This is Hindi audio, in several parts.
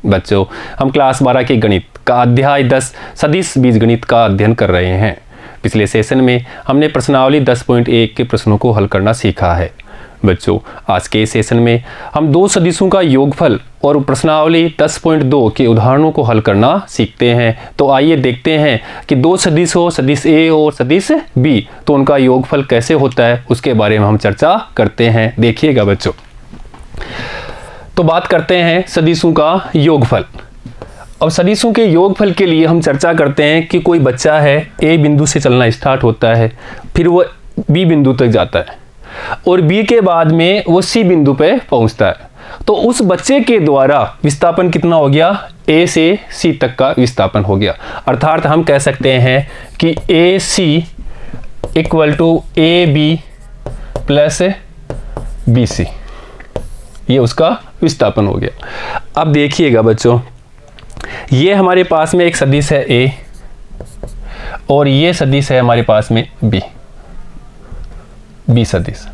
बच्चों, हम क्लास 12 के गणित का अध्याय 10 सदिश बीजगणित का अध्ययन कर रहे हैं। पिछले सेशन में हमने प्रश्नावली 10.1 के प्रश्नों को हल करना सीखा है। बच्चों, आज के सेशन में हम दो सदिशों का योगफल और प्रश्नावली 10.2 के उदाहरणों को हल करना सीखते हैं। तो आइए देखते हैं कि दो सदिश हो, सदिश ए और सदिश बी, तो उनका योगफल कैसे होता है उसके बारे में हम चर्चा करते हैं। देखिएगा बच्चों, तो बात करते हैं सदिशों का योगफल। अब सदिशों के योगफल के लिए हम चर्चा करते हैं कि कोई बच्चा है, ए बिंदु से चलना स्टार्ट होता है, फिर वो बी बिंदु तक जाता है और बी के बाद में वो सी बिंदु पे पहुंचता है। तो उस बच्चे के द्वारा विस्थापन कितना हो गया? ए से सी तक का विस्थापन हो गया। अर्थात हम कह सकते हैं कि A C equal to A B plus B C, ये उसका विस्थापन हो गया। अब देखिएगा बच्चों, ये हमारे पास में एक सदिश है ए और ये सदिश है हमारे पास में बी सदिश।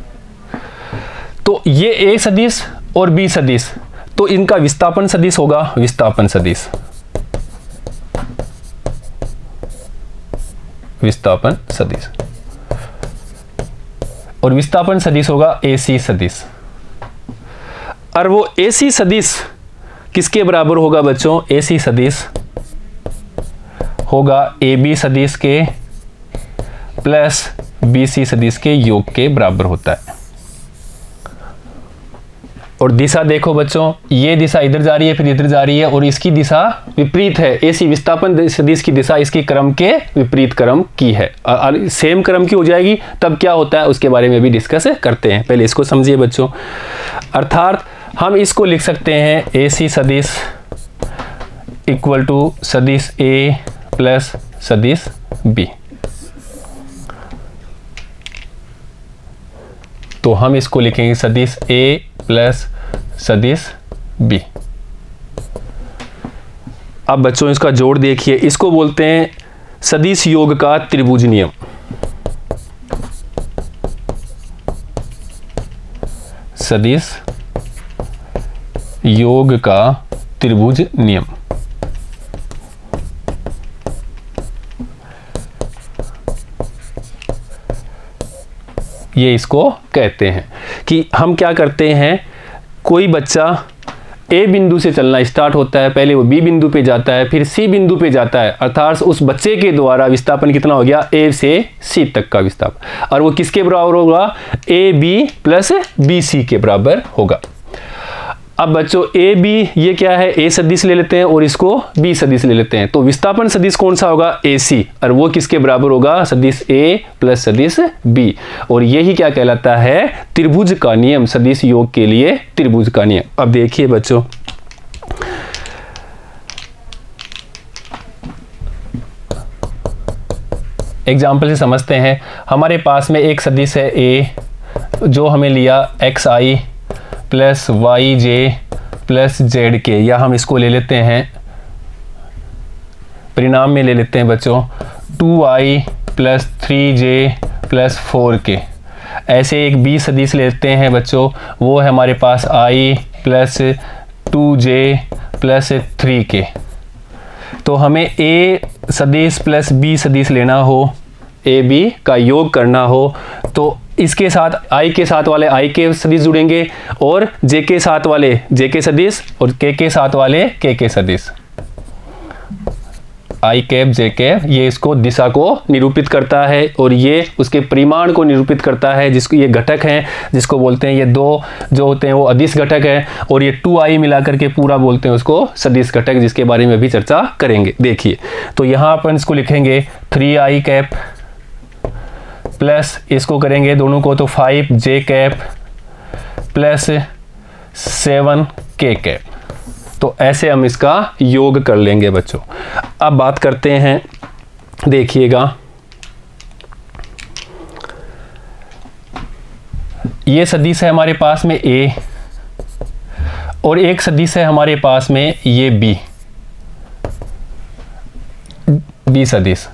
तो ये ए सदिश और बी सदिश, तो इनका विस्थापन सदिश होगा विस्थापन सदिश, विस्थापन सदिश, और विस्थापन सदिश होगा ए सी सदिश। और वो ए सी सदिश किसके बराबर होगा बच्चों? ए सी सदिश होगा ए बी सदिश के प्लस बी सी सदिश के योग के बराबर होता है। और दिशा देखो बच्चों, ये दिशा इधर जा रही है, फिर इधर जा रही है, और इसकी दिशा विपरीत है। ए सी विस्थापन सदिश की दिशा इसकी क्रम के विपरीत क्रम की है। सेम क्रम की हो जाएगी तब क्या होता है उसके बारे में भी डिस्कस करते हैं। पहले इसको समझिए बच्चों। अर्थात हम इसको लिख सकते हैं ए सी सदिश इक्वल टू सदिश ए प्लस सदिश बी। तो हम इसको लिखेंगे सदिश ए प्लस सदिश बी। अब बच्चों इसका जोड़ देखिए, इसको बोलते हैं सदिश योग का त्रिभुज नियम। सदिश योग का त्रिभुज नियम। ये इसको कहते हैं कि हम क्या करते हैं, कोई बच्चा ए बिंदु से चलना स्टार्ट होता है, पहले वो बी बिंदु पे जाता है, फिर सी बिंदु पे जाता है। अर्थात उस बच्चे के द्वारा विस्थापन कितना हो गया? ए से सी तक का विस्थापन, और वो किसके बराबर होगा? A B plus B C के बराबर होगा। अब बच्चों ए बी ये क्या है? ए सदिश ले लेते हैं और इसको बी सदिश ले लेते हैं। तो विस्थापन सदिश कौन सा होगा? ए सी, और वो किसके बराबर होगा? सदिश ए प्लस सदिश बी। और यही क्या कहलाता है? त्रिभुज का नियम, सदिश योग के लिए त्रिभुज का नियम। अब देखिए बच्चों, एग्जाम्पल से समझते हैं। हमारे पास में एक सदिश है ए, जो हमें लिया एक्स आई प्लस वाई जे प्लस जेड के, या हम इसको ले लेते हैं परिणाम में ले लेते हैं बच्चों 2i plus 3j plus 4k। ऐसे एक बी सदिश लेते हैं बच्चों, वो है हमारे पास i plus 2j plus 3k। तो हमें ए सदिश प्लस बी सदिश लेना हो, ए बी का योग करना हो, तो इसके साथ आई के साथ वाले आई के सदिश जुड़ेंगे, और जे के साथ वाले जे के सदिश, और के साथ वाले के सदिश। आई कैप जे कैप ये इसको दिशा को निरूपित करता है, और ये उसके परिमाण को निरूपित करता है, जिसको ये घटक हैं जिसको बोलते हैं, ये दो जो होते हैं वो अदिश घटक है, और ये 2i मिला करके पूरा बोलते हैं उसको सदिश घटक, जिसके बारे में भी चर्चा करेंगे। देखिए, तो यहाँ अपन इसको लिखेंगे 3i कैप प्लस इसको करेंगे दोनों को तो 5j cap plus 7k cap. तो ऐसे हम इसका योग कर लेंगे बच्चों। अब बात करते हैं, देखिएगा ये सदिश है हमारे पास में a, और एक सदिश है हमारे पास में ये b सदिश,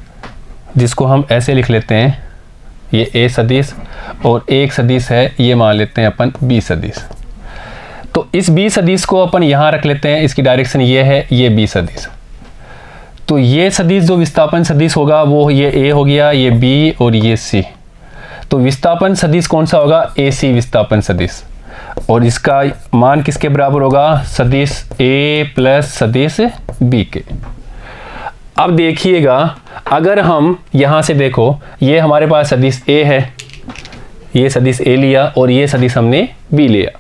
जिसको हम ऐसे लिख लेते हैं, ये a सदिश, और एक सदिश है ये मान लेते हैं अपन b सदिश। तो इस b सदिश को अपन यहाँ रख लेते हैं, इसकी डायरेक्शन ये है, ये b सदिश। तो ये सदिश जो विस्थापन सदिश होगा वो ये a हो गया, ये b और ये c। तो विस्थापन सदिश कौन सा होगा? AC विस्थापन सदिश। और इसका मान किसके बराबर होगा? सदिश A प्लस सदिश B के। अब देखिएगा, अगर हम यहाँ से देखो, ये हमारे पास सदिश A है, ये सदिश A लिया और ये सदिश हमने B लिया।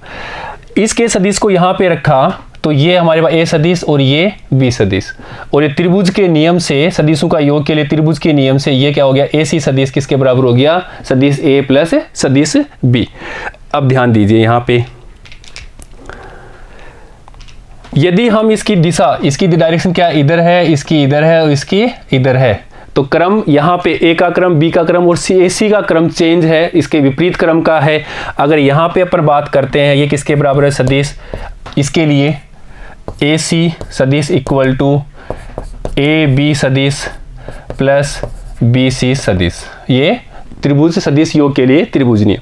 इसके सदिश को यहाँ पे रखा तो ये हमारे पास A सदिश और ये B सदिश। और ये त्रिभुज के नियम से, सदिशों का योग के लिए त्रिभुज के नियम से ये क्या हो गया? AC सदिश किसके बराबर हो गया? सदिश A प्लस सदिश B। अब ध्यान दीजिए यहाँ पे, यदि हम इसकी दिशा, इसकी डायरेक्शन क्या इधर है, इसकी इधर है और इसकी इधर है, तो क्रम यहाँ पे A का क्रम, B का क्रम और AC का क्रम चेंज है, इसके विपरीत क्रम का है। अगर यहाँ पे अपन बात करते हैं, ये किसके बराबर है? सदिश, इसके लिए AC सदिश इक्वल टू AB सदिश प्लस BC सदिश। ये त्रिभुज सदिश योग के लिए त्रिभुज नियम।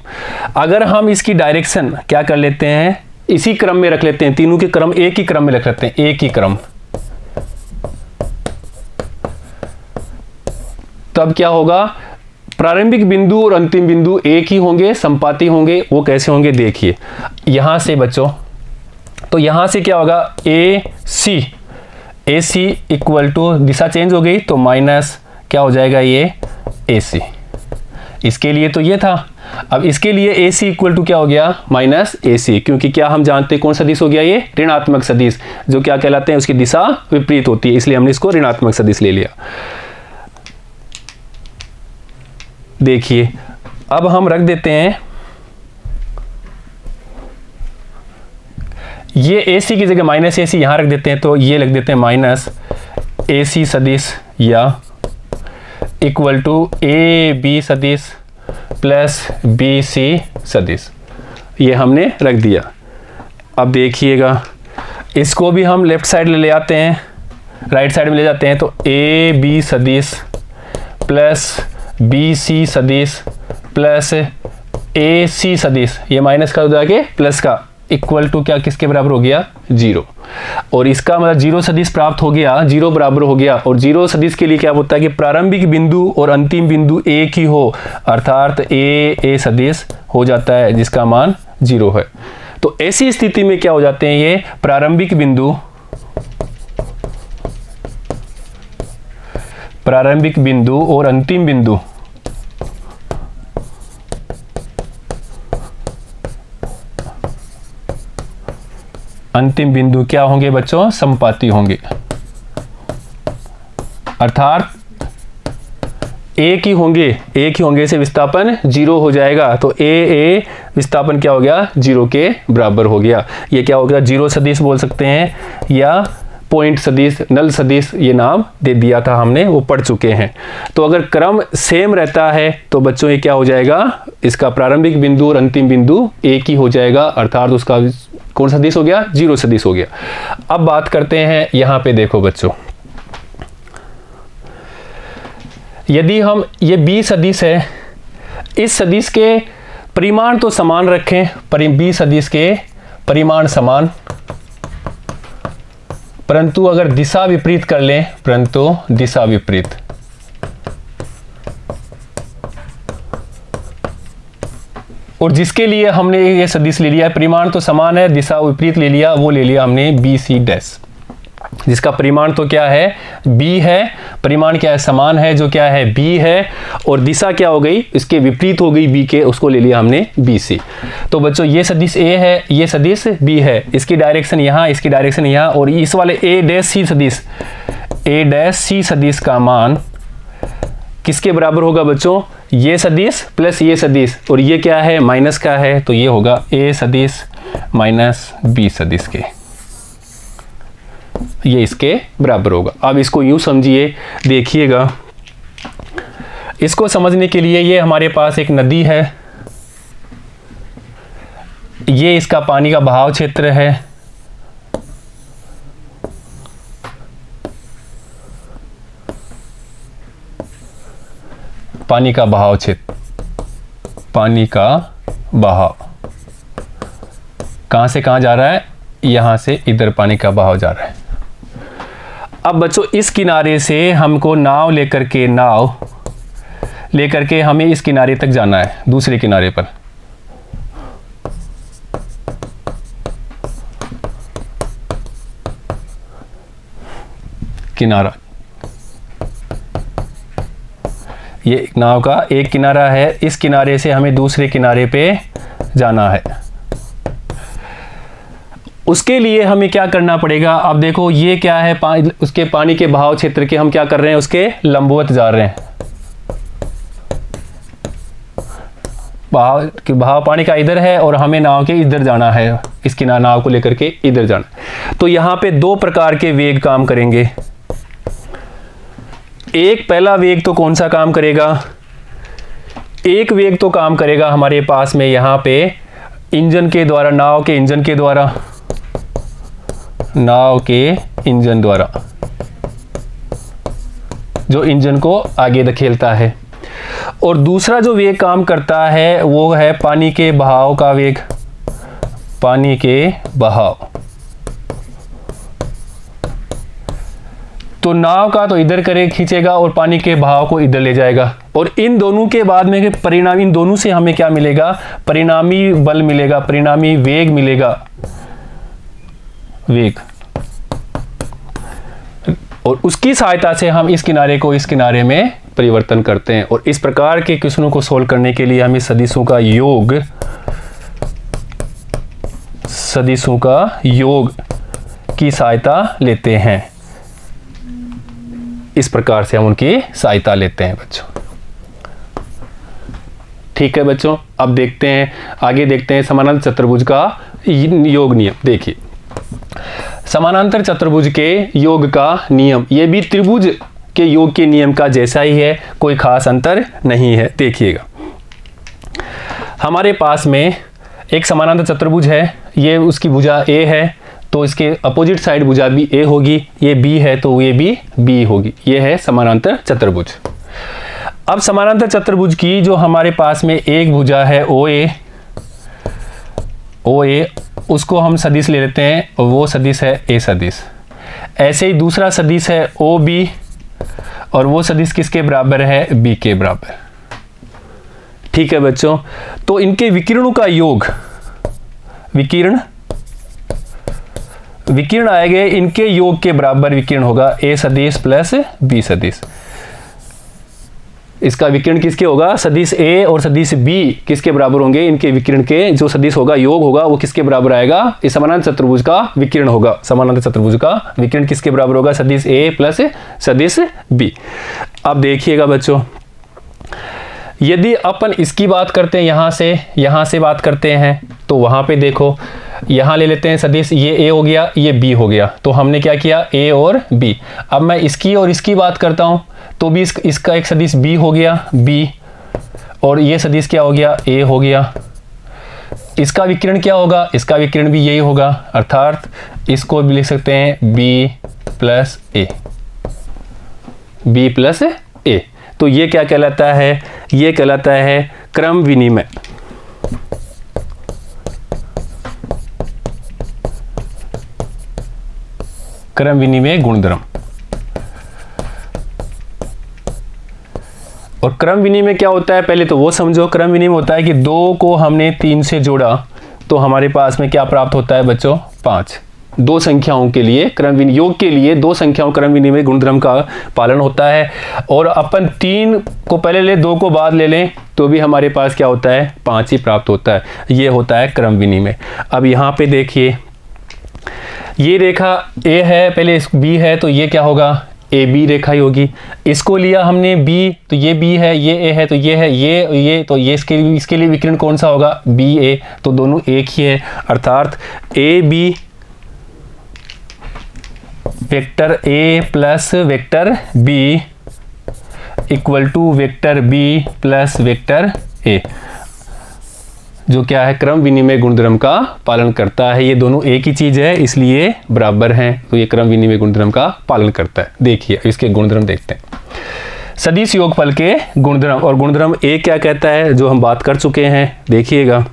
अगर हम इसकी डायरेक्शन क्या कर लेते हैं, इसी क्रम में रख लेते हैं, तीनों के क्रम एक ही क्रम में रख लेते हैं, एक ही क्रम, तब क्या होगा? प्रारंभिक बिंदु और अंतिम बिंदु एक ही होंगे, संपाती होंगे। वो कैसे होंगे देखिए, यहां से बच्चों, तो यहां से क्या होगा? AC इक्वल टू, दिशा चेंज हो गई तो माइनस क्या हो जाएगा? ये AC। इसके लिए तो ये था, अब इसके लिए AC इक्वल टू क्या हो गया? माइनस AC, क्योंकि क्या हम जानते हैं कौन सदिश हो गया? ये ऋणात्मक सदिश, जो क्या कहलाते हैं? उसकी दिशा विपरीत होती है, इसलिए हमने इसको ऋणात्मक सदिश ले लिया। देखिए, अब हम रख देते हैं, ये AC की जगह माइनस AC यहां रख देते हैं, तो ये लिख देते हैं माइनस AC सदिश या इक्वल टू AB सदिश प्लस BC सदिश। ये हमने रख दिया। अब देखिएगा, इसको भी हम लेफ्ट साइड ले आते हैं, राइट साइड में ले जाते हैं, तो AB सदिश प्लस BC सदिश प्लस AC सदिश, ये माइनस का उधर के प्लस का, इक्वल टू क्या किसके बराबर हो गया? 0। और इसका मतलब 0 सदिश प्राप्त हो गया, 0 बराबर हो गया। और 0 सदिश के लिए क्या होता है कि प्रारंभिक बिंदु और अंतिम बिंदु एक ही हो, अर्थात A सदिश हो जाता है, जिसका मान 0 है। तो ऐसी स्थिति में क्या हो जाते हैं? ये प्रारंभिक बिंदु और अंतिम बिंदु क्या होंगे बच्चों? संपाती होंगे, अर्थात एक ही होंगे से विस्थापन 0 हो जाएगा। तो A विस्थापन क्या हो गया? 0 के बराबर हो गया। ये क्या हो गया? 0 सदिश बोल सकते हैं या पॉइंट सदिश, नल सदिश, ये नाम दे दिया था हमने, वो पढ़ चुके हैं। तो अगर क्रम सेम रहता है तो बच्चों ये क्या हो जाएगा? इसका प्रारंभिक बिंदु और अंतिम बिंदु एक ही हो जाएगा, अर्थात उसका कौन सा सदिश हो गया? 0 सदिश हो गया। अब बात करते हैं, यहां पे देखो बच्चों, यदि हम ये B सदिश है, इस सदिश के परिमाण तो समान रखें, B सदिश के परिमाण समान, परंतु अगर दिशा विपरीत कर लें, परंतु दिशा विपरीत, और जिसके लिए हमने ये सदिश ले लिया है, परिमाण तो समान है, दिशा विपरीत ले लिया, वो ले लिया हमने BC डैश, जिसका परिमाण तो क्या है? B है, परिमाण क्या है? समान है, जो क्या है? B है, और दिशा क्या हो गई? इसके विपरीत हो गई B के, उसको ले लिया हमने BC। तो बच्चों ये सदिश A है, ये सदिश B है, इसकी डायरेक्शन यहाँ, इसकी डायरेक्शन यहाँ, और इस वाले A डैश C सदिश का मान किसके बराबर होगा बच्चों? ये सदिश प्लस ये सदिश, और ये क्या है? माइनस का है, तो ये होगा A सदिश माइनस B सदिश के, ये इसके बराबर होगा। अब इसको यूं समझिए, देखिएगा, इसको समझने के लिए ये हमारे पास एक नदी है, ये इसका पानी का बहाव क्षेत्र है, पानी का बहाव क्षेत्र, पानी का बहाव कहाँ से कहाँ जा रहा है, यहाँ से इधर पानी का बहाव जा रहा है। अब बच्चों इस किनारे से हमको नाव लेकर के हमें इस किनारे तक जाना है, दूसरे किनारे पर। किनारा, ये नाव का एक किनारा है, इस किनारे से हमें दूसरे किनारे पे जाना है। उसके लिए हमें क्या करना पड़ेगा, अब देखो ये क्या है, उसके पानी के बहाव क्षेत्र के हम क्या कर रहे हैं, उसके लंबवत जा रहे हैं। बहाव पानी का इधर है और हमें नाव के इधर जाना है, इसकी नाव को लेकर के इधर जाना। तो यहाँ पे दो प्रकार के वेग काम करेंगे। एक पहला वेग तो कौन सा काम करेगा, एक वेग तो काम करेगा हमारे पास में यहाँ पे इंजन के द्वारा, नाव के इंजन के द्वारा, जो इंजन को आगे धकेलता है। और दूसरा जो वेग काम करता है वो है पानी के बहाव का वेग, पानी के बहाव। तो नाव का तो इधर करे खींचेगा और पानी के बहाव को इधर ले जाएगा। और इन दोनों के बाद में परिणाम, इन दोनों से हमें क्या मिलेगा, परिणामी बल मिलेगा, परिणामी वेग मिलेगा, वेग। और उसकी सहायता से हम इस किनारे को इस किनारे में परिवर्तन करते हैं। और इस प्रकार के क्वेश्चनों को सोल्व करने के लिए हमें सदिशों का योग की सहायता लेते हैं। इस प्रकार से हम उनकी सहायता लेते हैं बच्चों। ठीक है बच्चों, अब देखते हैं, आगे देखते हैं समानांतर चतुर्भुज का योग नियम। देखिए समानांतर चतुर्भुज के योग का नियम, ये भी त्रिभुज के योग के नियम का जैसा ही है, कोई खास अंतर नहीं है। देखिएगा हमारे पास में एक समानांतर चतुर्भुज है, ये उसकी भुजा ए है, तो इसके अपोजिट साइड भुजा भी ए होगी, ये बी है तो ये भी बी होगी। ये है समानांतर चतुर्भुज। अब समानांतर चतुर्भुज की जो हमारे पास में एक भुजा है ओ ए, उसको हम सदिश ले लेते हैं और वो सदिश है ए सदिश। ऐसे ही दूसरा सदिश है ओ बी, और वो सदिश किसके बराबर है, बी के बराबर। ठीक है बच्चों, तो इनके विकिरणों का योग, विकिरण आएंगे, इनके योग के बराबर विकिरण होगा ए सदिश प्लस बी सदिश। इसका विकिरण किसके होगा, सदिश ए और सदिश बी किसके बराबर होंगे, इनके विकिरण के जो सदिश होगा, योग होगा, वो किसके बराबर आएगा, इस समानांतर चतुर्भुज का विकिरण होगा। समानांतर चतुर्भुज का विकिरण किसके बराबर होगा, सदिश ए प्लस सदिश बी। अब देखिएगा बच्चों, यदि अपन इसकी बात करते हैं, यहाँ से बात करते हैं, तो वहाँ पे देखो यहाँ ले लेते हैं सदिश, ये ए हो गया, ये बी हो गया, तो हमने क्या किया, ए और बी। अब मैं इसकी और इसकी बात करता हूँ, तो भी इसका एक सदिश बी हो गया, बी, और ये सदिश क्या हो गया, ए हो गया। इसका विकिरण क्या होगा, इसका विकिरण भी यही होगा, अर्थात इसको भी लिख सकते हैं बी प्लस ए। तो ये क्या कहलाता है, ये कहलाता है क्रम विनिमय। क्रम विनिमय गुणधर्म। और क्रम विनिमय क्या होता है, पहले तो वो समझो। क्रम विनिमय होता है कि 2 को हमने 3 से जोड़ा तो हमारे पास में क्या प्राप्त होता है बच्चों, 5। 2 संख्याओं के लिए क्रम योग के लिए 2 संख्याओं क्रम विनिमय गुणधर्म का पालन होता है। और अपन 3 को पहले ले, 2 को बाद ले लें तो भी हमारे पास क्या होता है, 5 ही प्राप्त होता है। ये होता है क्रम विनिमय। अब यहाँ पे देखिए, ये रेखा ए है, पहले बी है, तो ये क्या होगा, ए बी रेखा ही होगी। इसको लिया हमने बी, तो ये बी है, ये ए है, तो ये है, ये तो ये इसके लिए विकिरण कौन सा होगा, बी ए, तो दोनों एक ही है। अर्थात A B vector A plus vector B equal to vector B plus vector A, जो क्या है, क्रम विनिमय गुणधर्म का पालन करता है। ये दोनों एक ही चीज है, इसलिए बराबर हैं, तो ये क्रम विनिमय गुणधर्म का पालन करता है। देखिए इसके गुणधर्म देखते हैं, सदिश योगफल के गुणधर्म। और गुणधर्म ए क्या कहता है, जो हम बात कर चुके हैं, देखिएगा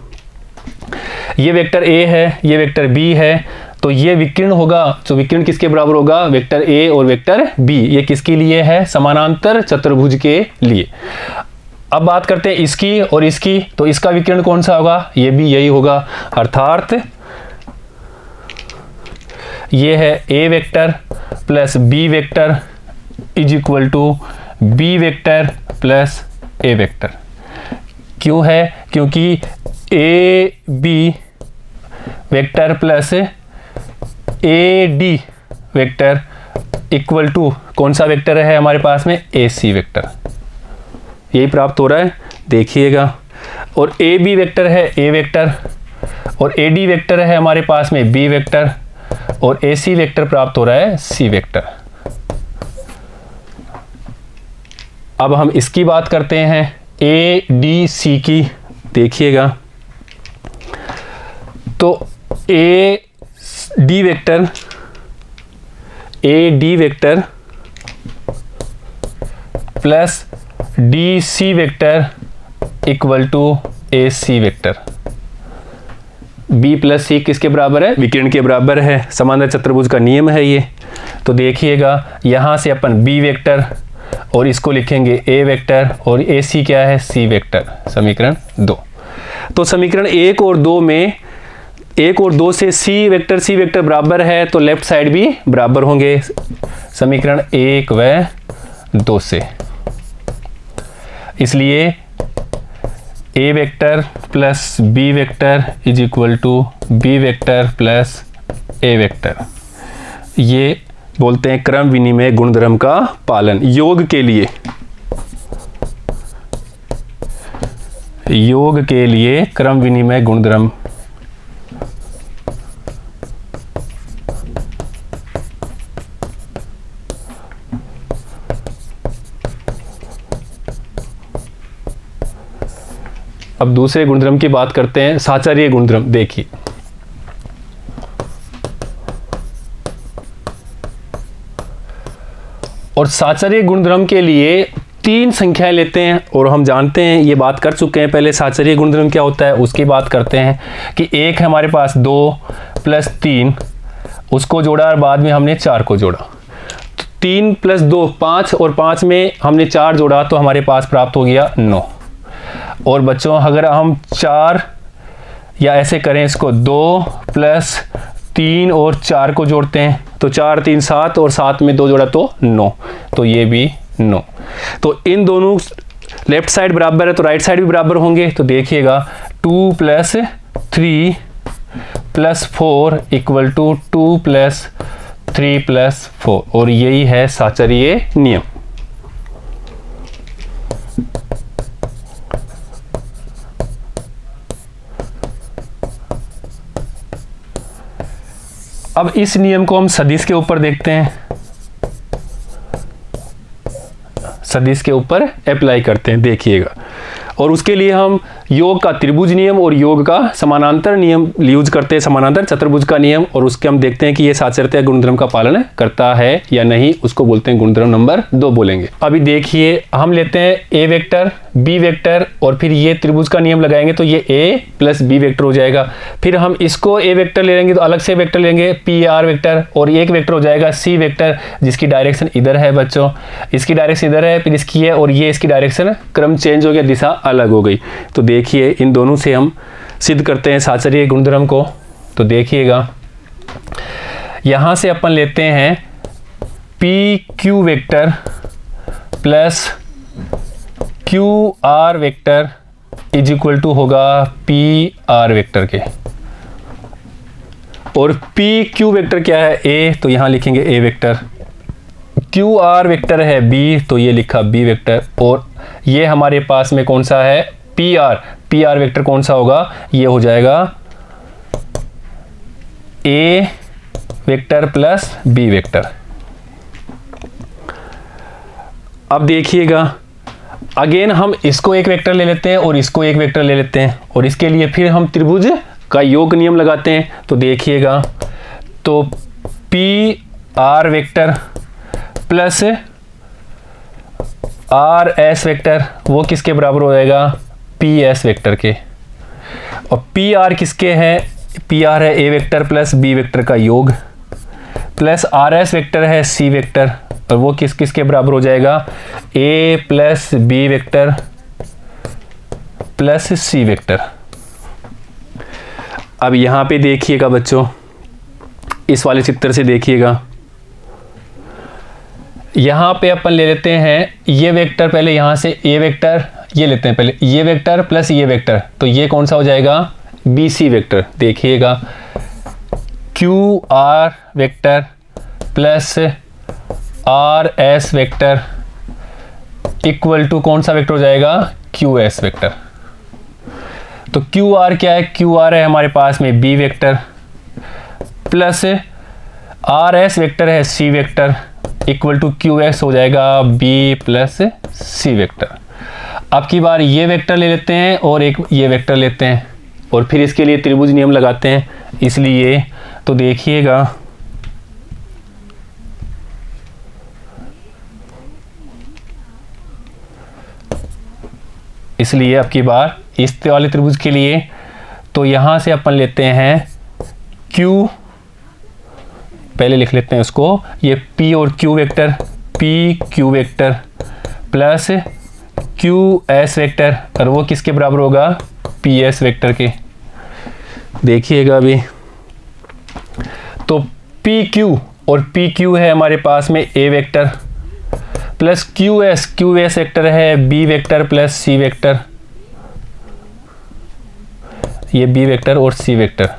ये वेक्टर ए है, ये वेक्टर बी है, तो ये विकिरण होगा, जो विकिरण किसके बराबर होगा, वेक्टर ए और वेक्टर बी। ये किसके लिए है, समानांतर चतुर्भुज के लिए। अब बात करते हैं इसकी और इसकी, तो इसका विकिरण कौन सा होगा, ये भी यही होगा, अर्थात ये है A vector plus B vector is equal to B vector plus A vector. क्यों है, क्योंकि A B vector plus A D vector equal to कौन सा वेक्टर है हमारे पास में, ए सी वेक्टर। यही प्राप्त हो रहा है, देखिएगा। और ए बी वेक्टर है ए वेक्टर, और ए डी वेक्टर है हमारे पास में बी वेक्टर, और ए सी वेक्टर प्राप्त हो रहा है सी वेक्टर। अब हम इसकी बात करते हैं, ए डी सी की, देखिएगा। तो A D vector plus D C vector equal to A C vector. B plus C किसके बराबर है, विकिरण के बराबर है, समांतर चतुर्भुज का नियम है ये। तो देखिएगा, यहाँ से अपन बी वेक्टर और इसको लिखेंगे ए वेक्टर, और ए सी क्या है, सी वेक्टर, समीकरण 2। तो समीकरण 1 और 2 में 1 और 2 से सी वेक्टर बराबर है, तो लेफ्ट साइड भी बराबर होंगे समीकरण 1 व 2 से। इसलिए A vector plus B vector is equal to B vector plus A vector. ये बोलते हैं क्रम विनिमय गुणधर्म का पालन। योग के लिए क्रम विनिमय गुणधर्म अब दूसरे गुणधर्म की बात करते हैं, साचार्य गुणधर्म। देखिए, और साचार्य गुणधर्म के लिए 3 संख्याएं लेते हैं, और हम जानते हैं, ये बात कर चुके हैं पहले, साचार्य गुणधर्म क्या होता है उसकी बात करते हैं कि एक है हमारे पास 2 + 3, उसको जोड़ा और बाद में हमने 4 को जोड़ा, तो 3 + 2 5, और 5 में हमने 4 जोड़ा तो हमारे पास प्राप्त हो गया 9। और बच्चों, अगर हम 4 या ऐसे करें इसको, 2 + 3 और 4 को जोड़ते हैं, तो 4 3 7, और 7 में 2 जोड़ा तो 9, तो ये भी 9। तो इन दोनों लेफ्ट साइड बराबर है तो राइट साइड भी बराबर होंगे। तो देखिएगा, 2 + 3 + 4 इक्वल टू 2 + 3 + 4, और यही है साचार्य नियम। अब इस नियम को हम सदिश के ऊपर देखते हैं, सदिश के ऊपर अप्लाई करते हैं, देखिएगा। और उसके लिए हम योग का त्रिभुज नियम और योग का समानांतर नियम यूज करते हैं, समानांतर चतुर्भुज का नियम, और उसके हम देखते हैं कि ये साचार्य गुणधर्म का पालन करता है या नहीं, उसको बोलते हैं गुणधर्म नंबर 2 बोलेंगे। अभी देखिए, हम लेते हैं ए वेक्टर बी वेक्टर, और फिर ये त्रिभुज का नियम लगाएंगे तो ये ए + बी वेक्टर हो जाएगा। फिर हम इसको ए वेक्टर ले लेंगे तो अलग से वेक्टर लेंगे पी आर वेक्टर, और एक वेक्टर हो जाएगा सी वेक्टर, जिसकी डायरेक्शन इधर है बच्चों, इसकी डायरेक्शन इधर है, फिर इसकी है, और ये इसकी डायरेक्शन क्रम चेंज हो गया, दिशा अलग हो गई। तो देखिए, इन दोनों से हम सिद्ध करते हैं साचार्य गुणधर्म को। तो देखिएगा, यहां से अपन लेते हैं P Q vector plus Q R vector is equal to होगा पी आर वेक्टर के, और पी क्यू वेक्टर क्या है, ए, तो यहां लिखेंगे ए वेक्टर, क्यू आर वेक्टर है बी, तो ये लिखा बी वेक्टर, और ये हमारे पास में कौन सा है, पी आर वेक्टर कौन सा होगा, ये हो जाएगा ए वेक्टर प्लस बी वेक्टर। अब देखिएगा, अगेन हम इसको एक वेक्टर ले लेते हैं और इसको एक वेक्टर ले लेते हैं, और इसके लिए फिर हम त्रिभुज का योग नियम लगाते हैं। तो देखिएगा, तो P R vector plus R S vector वो किसके बराबर हो जाएगा, पी एस वेक्टर के, और पी आर किसके हैं, पी आर है A vector plus B vector का योग, प्लस आर एस वेक्टर है सी वेक्टर, और वो किसके बराबर हो जाएगा, ए plus B vector plus C vector. अब यहाँ पे देखिएगा बच्चों, इस वाले चित्र से देखिएगा, यहाँ पे अपन ले लेते हैं ये वेक्टर, पहले यहाँ से ए वेक्टर ये लेते हैं, पहले ये वेक्टर प्लस ये वेक्टर, तो ये कौन सा हो जाएगा, बी सी वेक्टर। देखिएगा Q R vector plus R S vector equal to कौन सा वेक्टर हो जाएगा, क्यू एस वेक्टर। तो क्यू आर क्या है, क्यू आर है हमारे पास में B vector plus R S vector है C vector equal to Q S हो जाएगा बी प्लस सी वेक्टर। अब की बार ये वेक्टर ले लेते हैं और एक ये वेक्टर लेते हैं और फिर इसके लिए त्रिभुज नियम लगाते हैं, इसलिए तो देखिएगा इसलिए अब की बार इस वाले त्रिभुज के लिए तो यहाँ से अपन लेते हैं Q, पहले लिख लेते हैं उसको, ये P और Q vector, P Q vector plus Q S vector, और वो किसके बराबर होगा, P S वेक्टर के। देखिएगा अभी तो P Q और P Q है हमारे पास में A vector plus Q S vector है B vector plus C vector, ये B वेक्टर और C वेक्टर,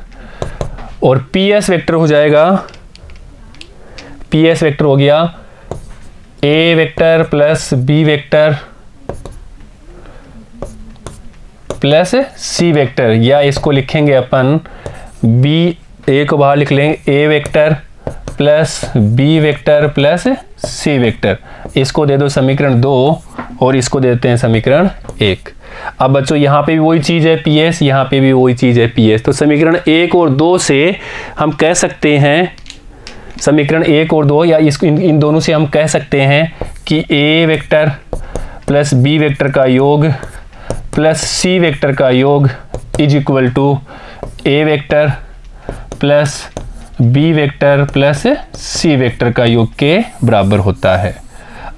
और P S वेक्टर हो जाएगा, P S वेक्टर हो गया A vector plus B vector plus C vector, या इसको लिखेंगे अपन B, A को बाहर लिख लेंगे A vector plus B vector plus C vector, इसको दे दो समीकरण 2 और इसको देते हैं समीकरण 1। अब बच्चों यहाँ पे भी वही चीज़ है PS, यहाँ पे भी वही चीज़ है PS, तो समीकरण 1 और 2 से हम कह सकते हैं, समीकरण 1 और 2 या इसको इन दोनों से हम कह सकते हैं कि A vector plus B vector का योग प्लस C वेक्टर का योग is equal to A vector plus B vector plus C vector का योग के बराबर होता है,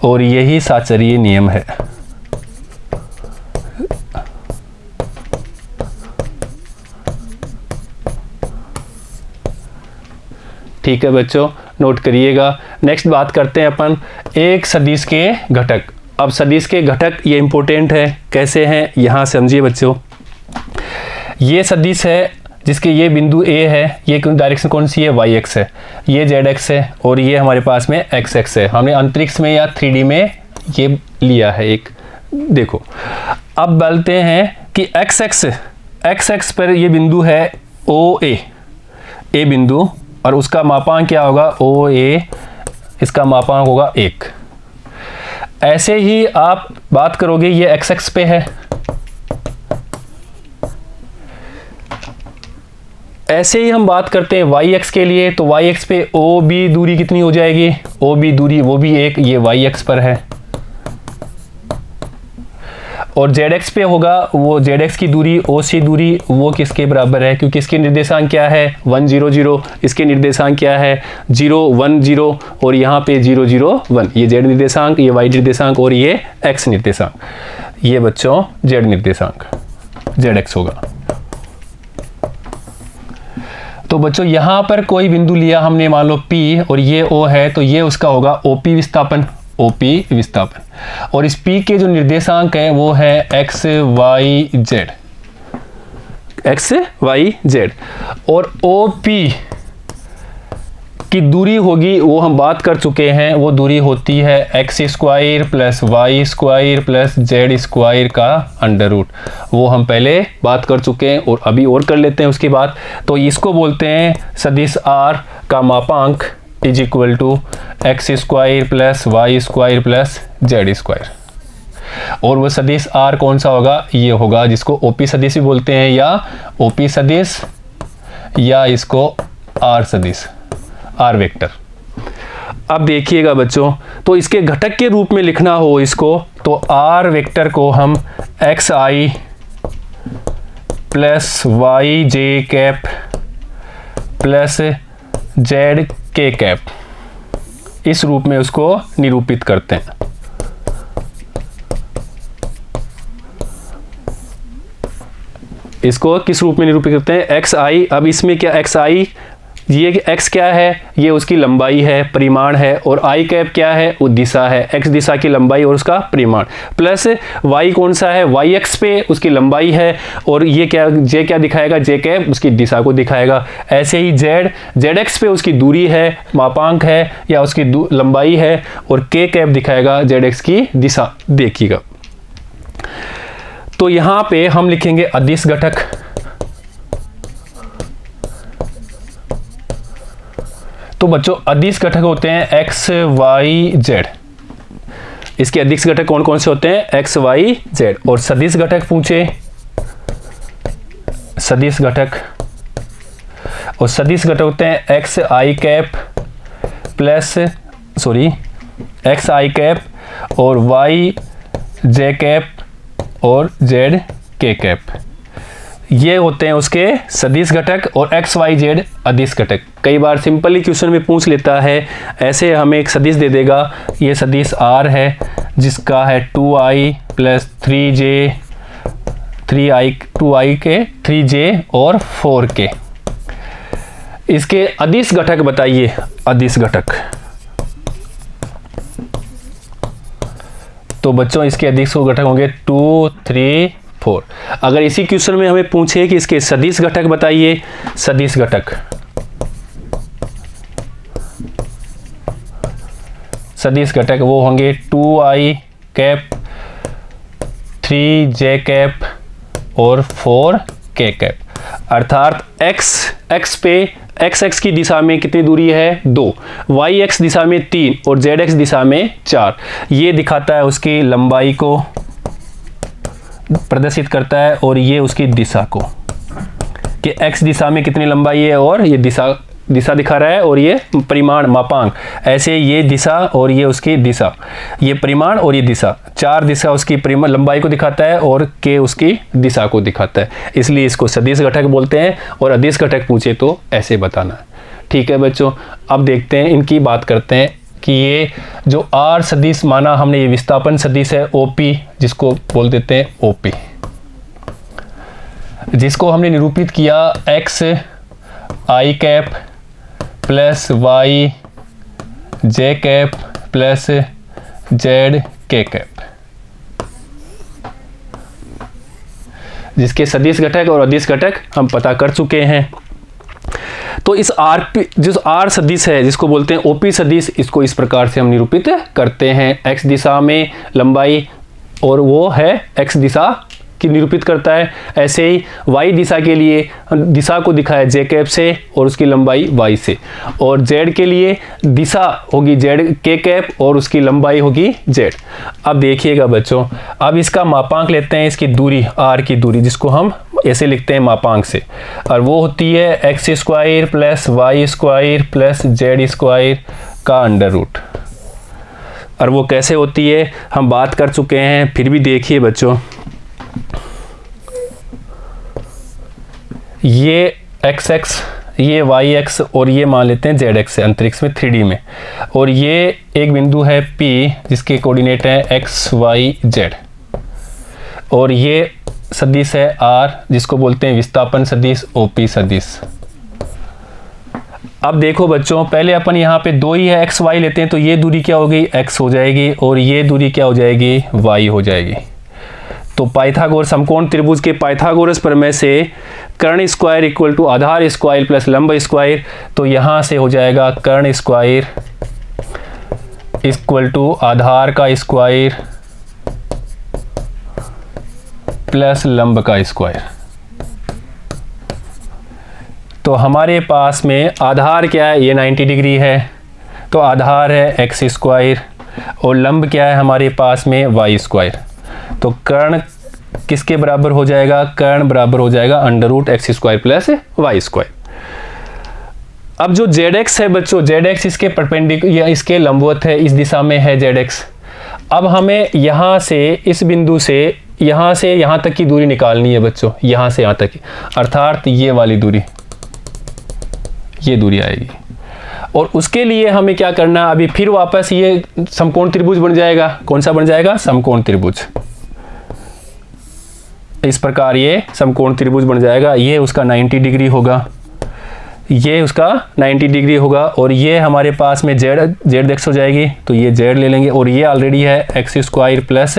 और यही साचरीय नियम है। ठीक है बच्चों, नोट करिएगा। नेक्स्ट बात करते हैं अपन एक सदिश के घटक। अब सदिश के घटक ये इंपॉर्टेंट है, कैसे हैं यहाँ समझिए बच्चों। ये सदिश है जिसके ये बिंदु A है, ये डायरेक्शन कौन सी है, YX है, ये ZX है और ये हमारे पास में XX है। हमने अंतरिक्ष में या 3D में ये लिया है एक। देखो अब बोलते हैं कि XX पर ये बिंदु है OA, A बिंदु, और उसका मापांक क्या होगा, OA, इसका मापांक होगा 1। ऐसे ही आप बात करोगे ये XX पे है, ऐसे ही हम बात करते हैं YX के लिए, तो YX पे OB दूरी कितनी हो जाएगी, OB दूरी वो भी 1, ये YX पर है। और ZX पे होगा वो ZX की दूरी, OC दूरी वो किसके बराबर है, क्योंकि इसके निर्देशांक क्या है 1 0 0, इसके निर्देशांक क्या है 0 1 0 और यहाँ पे 0 0 1, ये Z निर्देशांक, ये Y निर्देशांक और ये X निर्देशांक, ये बच्चों Z निर्देशांक ZX होगा। तो बच्चों यहाँ पर कोई बिंदु लिया हमने, मान लो P और ये O है, तो ये उसका होगा OP विस्थापन, OP विस्थापन, और इस P के जो निर्देशांक है वो है X Y Z, और OP की दूरी होगी वो हम बात कर चुके हैं, वो दूरी होती है x² plus y² plus z² का अंडर रूट, वो हम पहले बात कर चुके हैं और अभी और कर लेते हैं उसके बाद। तो इसको बोलते हैं सदिश R का मापांक is equal to x² plus y² plus z², और वो सदिश R कौन सा होगा, ये होगा जिसको OP सदिश भी बोलते हैं, या OP सदिश, या इसको R सदिश, R वेक्टर। अब देखिएगा बच्चों, तो इसके घटक के रूप में लिखना हो इसको, तो R वेक्टर को हम xi plus y J cap plus z K cap, इस रूप में उसको निरूपित करते हैं। इसको किस रूप में निरूपित करते हैं? एक्स आई। अब इसमें क्या एक्स आई, ये एक्स क्या है? ये उसकी लंबाई है, परिमाण है, और आई कैप क्या है? वो दिशा है, एक्स दिशा की लंबाई और उसका परिमाण, प्लस वाई कौन सा है? वाई एक्स पे उसकी लंबाई है, और ये क्या, जे क्या दिखाएगा? जे कैप उसकी दिशा को दिखाएगा। ऐसे ही जेड एक्स पे उसकी दूरी है, मापांक है या उसकी लंबाई है, और के कैप दिखाएगा जेड एक्स की दिशा। देखिएगा, तो यहां पे हम लिखेंगे अदिश घटक। तो बच्चों अदिश घटक होते हैं एक्स वाई जेड। इसके अदिश घटक कौन कौन से होते हैं? X y z. और सदिश घटक पूछे, सदिश घटक, और सदिश घटक होते हैं x I cap plus x I cap और वाई जे कैप और जेड के कैप, ये होते हैं उसके सदिश घटक। और एक्स वाई जेड अदिश घटक। कई बार सिंपली क्वेश्चन में पूछ लेता है, ऐसे हमें एक सदिश दे देगा, ये सदिश आर है जिसका है 2i प्लस 3j 2i के 3j और 4k। इसके अदिश घटक बताइए, अदिश घटक। तो बच्चों इसके अदिश घटक होंगे 2, 3, 4। अगर इसी क्वेश्चन में हमें पूछे कि इसके सदिश घटक बताइए, सदिश घटक, सदिश घटक वो होंगे 2i कैप 3j कैप और 4k कैप। अर्थात x पे x की दिशा में कितनी दूरी है? 2, y दिशा में 3 और z दिशा में 4। ये दिखाता है उसकी लंबाई को प्रदर्शित करता है, और ये उसकी दिशा को कि x दिशा में कितनी लंबाई है, और ये दिशा दिखा रहा है, और ये परिमाण मापांक। ऐसे ये दिशा और ये उसकी दिशा, ये परिमाण और ये दिशा, 4 दिशा उसकी परिमाण लंबाई को दिखाता है और के उसकी दिशा को दिखाता है। इसलिए इसको सदिश घटक बोलते हैं। और अदिश घटक पूछे तो ऐसे बताना है। ठीक है बच्चों, अब देखते हैं, इनकी बात करते हैं कि ये जो आर सदिश माना हमने, ये विस्थापन सदिश है ओपी, जिसको बोल देते हैं ओपी, जिसको हमने निरूपित किया x I cap plus y J cap plus z K cap, जिसके सदिश घटक और अदिश घटक हम पता कर चुके हैं। तो इस जो आर सदिश है, जिसको बोलते हैं ओपी सदिश, इसको इस प्रकार से हम निरूपित करते हैं। एक्स दिशा में लंबाई, और वो है एक्स दिशा की निरूपित करता है। ऐसे ही वाई दिशा के लिए दिशा को दिखाया जे कैप से और उसकी लंबाई वाई से, और जेड के लिए दिशा होगी जेड के कैप और उसकी लंबाई होगी जेड। अब देखिएगा बच्चों, अब इसका मापांक लेते हैं, इसकी दूरी आर की दूरी, जिसको हम ऐसे लिखते हैं मापांक से, और वो होती है x square plus Y square plus Z square का अंडर रूट। और वो कैसे होती है हम बात कर चुके हैं, फिर भी देखिए बच्चों, ये xx, ये yx और ये मान लेते हैं zx से अंतरिक्ष में 3D में, और ये एक बिंदु है P जिसके कोऑर्डिनेट हैं x y z, और ये सदिश है R जिसको बोलते हैं विस्थापन सदिश OP सदिश। अब देखो बच्चों, पहले अपन यहाँ पे 2 ही है, x y लेते हैं, तो ये दूरी क्या हो गई? x हो जाएगी, और ये दूरी क्या हो जाएगी? y हो जाएगी। तो पाइथागोरस समकोण त्रिभुज के पाइथागोरस प्रमेय से कर्ण स्क्वायर इक्वल टू आधार स्क्वायर प्लस लंब स्क्वायर, तो यहाँ से हो जाएगा कर्ण स्क्वायर इक्वल टू आधार का स्क्वायर प्लस लंब का स्क्वायर। तो हमारे पास में आधार क्या है? ये 90 डिग्री है, तो आधार है एक्स स्क्वायर, और लंब क्या है हमारे पास में? Y square. तो कर्ण किसके बराबर हो जाएगा? कर्ण बराबर हो जाएगा under root x square plus Y square. अब जो जेड है बच्चों, जेड इसके परपेंडिकुलर या इसके लंबवत है, इस दिशा में है जेड। अब हमें यहाँ से इस बिंदु से यहाँ से यहाँ तक की दूरी निकालनी है बच्चों, यहाँ से यहाँ तक की, अर्थात ये वाली दूरी, ये दूरी आएगी। और उसके लिए हमें क्या करना, अभी फिर वापस ये समकोण त्रिभुज बन जाएगा। कौन सा बन जाएगा? समकोण त्रिभुज। इस प्रकार ये समकोण त्रिभुज बन जाएगा। ये उसका 90 डिग्री होगा, ये उसका 90 डिग्री होगा, और ये हमारे पास में जेड एक्स हो जाएगी, तो ये जेड ले लेंगे। और ये ऑलरेडी है एक्स स्क्वायर प्लस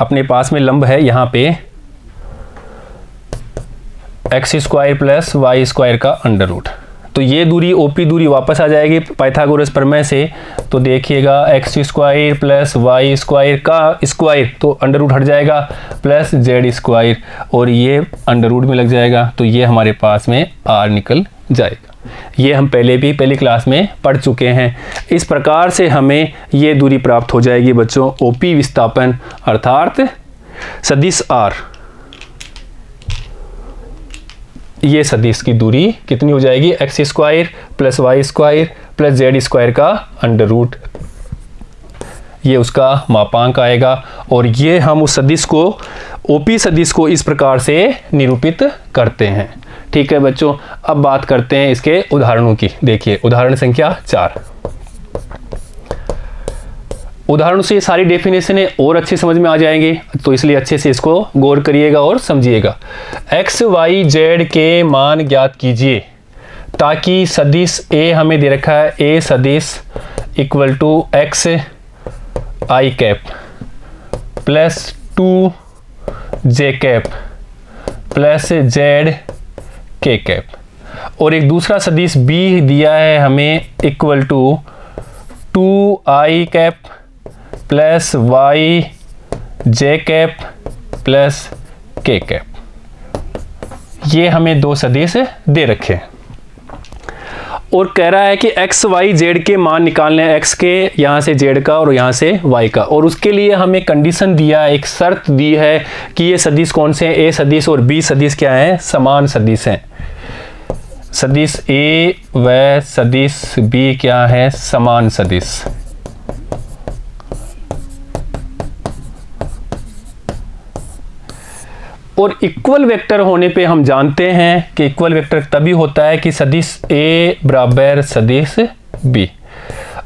अपने पास में लंब है यहाँ पे x square plus Y square का अंडर रूट। तो ये दूरी ओपी दूरी वापस आ जाएगी पाइथागोरस प्रमेय से। तो देखिएगा x square plus Y square का स्क्वायर, तो अंडर रूट हट जाएगा, प्लस जेड स्क्वायर, और ये अंडर रूट में लग जाएगा, तो ये हमारे पास में आर निकल जाएगा। ये हम पहले भी पहली क्लास में पढ़ चुके हैं। इस प्रकार से हमें ये दूरी प्राप्त हो जाएगी बच्चों, ओपी विस्थापन अर्थात सदिश आर। ये सदिश की दूरी कितनी हो जाएगी? X square plus Y square plus Z square का अंडर रूट, ये उसका मापांक आएगा। और ये हम उस सदिश को, ओपी सदिश को इस प्रकार से निरूपित करते हैं। ठीक है बच्चों, अब बात करते हैं इसके उदाहरणों की। देखिए उदाहरण संख्या 4। उदाहरणों से सारी डेफिनेशनें और अच्छी समझ में आ जाएंगे, तो इसलिए अच्छे से इसको गौर करिएगा और समझिएगा। एक्स वाई जेड के मान ज्ञात कीजिए ताकि सदिश ए हमें दे रखा है, ए सदिश equal to x I cap plus 2 J cap plus z K cap, और एक दूसरा सदिश बी दिया है हमें equal to 2 I cap plus y J cap plus K cap. ये हमें दो सदिश दे रखे हैं और कह रहा है कि एक्स वाई जेड के मान निकालने हैं, एक्स के यहाँ से जेड का और यहाँ से वाई का। और उसके लिए हमें कंडीशन दिया है, एक शर्त दी है कि ये सदिश कौन से हैं, ए सदिश और बी सदिश क्या है? समान सदिश हैं। सदिश ए व सदिश बी क्या है? समान सदिश। और इक्वल वेक्टर होने पे हम जानते हैं कि इक्वल वेक्टर तभी होता है कि सदिश ए बराबर सदिश बी,